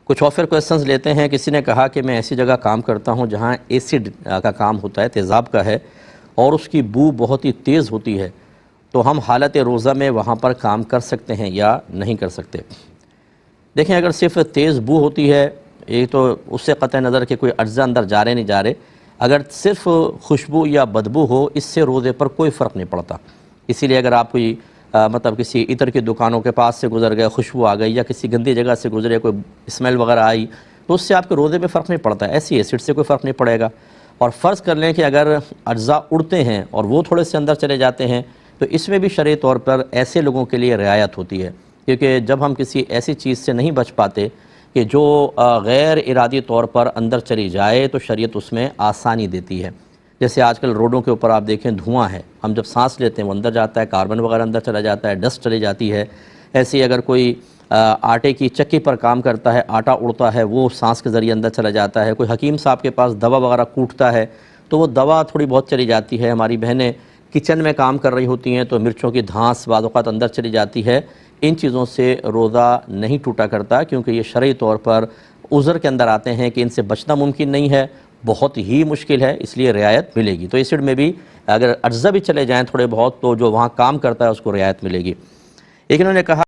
کچھ اور کویسچنز لیتے ہیں۔ کسی نے کہا کہ میں ایسی جگہ کام کرتا ہوں جہاں ایسڈ کا کام ہوتا ہے، تیزاب کا ہے، اور اس کی بو بہت ہی تیز ہوتی ہے، تو ہم حالت روزہ میں وہاں پر کام کر سکتے ہیں یا نہیں کر سکتے؟ دیکھیں، اگر صرف تیز بو ہوتی ہے، یہ تو اس سے قطع نظر کہ کوئی اجزاء اندر جا رہے نہیں جا رہے، اگر صرف خوشبو یا بدبو ہو، اس سے روزے پر کوئی فرق نہیں پڑتا۔ اسی لیے اگر آپ کوئی کسی عطر کی دکانوں کے پاس سے گزر گئے، خوشبو آ گئی، یا کسی گندی جگہ سے گزرے، کوئی اسمیل وغیرہ آئی، تو اس سے آپ کے روزے پہ فرق نہیں پڑتا ہے، ایسی ایسڈ سے کوئی فرق نہیں پڑے گا۔ اور فرض کر لیں کہ اگر اجزاء اڑتے ہیں اور وہ تھوڑے سے اندر چلے جاتے ہیں، تو اس میں بھی شرعی طور پر ایسے لوگوں کے لیے رعایت ہوتی ہے، کیونکہ جب ہم کسی ایسی چیز سے نہیں بچ پاتے کہ جو غیر ارادی طور پر اندر چلی جائے، تو شریعت اس میں آسانی دیتی ہے۔ جیسے آج کل روڈوں کے اوپر آپ دیکھیں دھواں ہے، ہم جب سانس لیتے ہیں وہ اندر جاتا ہے، کاربن وغیرہ اندر چلا جاتا ہے، ڈسٹ چلی جاتی ہے۔ ایسے ہی اگر کوئی آٹے کی چکی پر کام کرتا ہے، آٹا اڑتا ہے، وہ سانس کے ذریعے اندر چلا جاتا ہے۔ کوئی حکیم صاحب کے پاس دوا وغیرہ کوٹتا ہے تو وہ دوا تھوڑی بہت چلی جاتی ہے۔ ہماری بہنیں کچن میں کام کر رہی ہوتی ہیں تو مرچوں کی دھانس بعض اوقات اندر چلی جاتی ہے۔ ان چیزوں سے روزہ نہیں ٹوٹا کرتا، کیونکہ یہ شرعی طور پر عذر کے اندر آتے ہیں کہ ان سے بچنا ممکن نہیں ہے، بہت ہی مشکل ہے، اس لیے رعایت ملے گی۔ تو ایسڈ میں بھی اگر اجزاء بھی چلے جائیں تھوڑے بہت، تو جو وہاں کام کرتا ہے اس کو رعایت ملے گی۔ لیکن انہوں نے کہا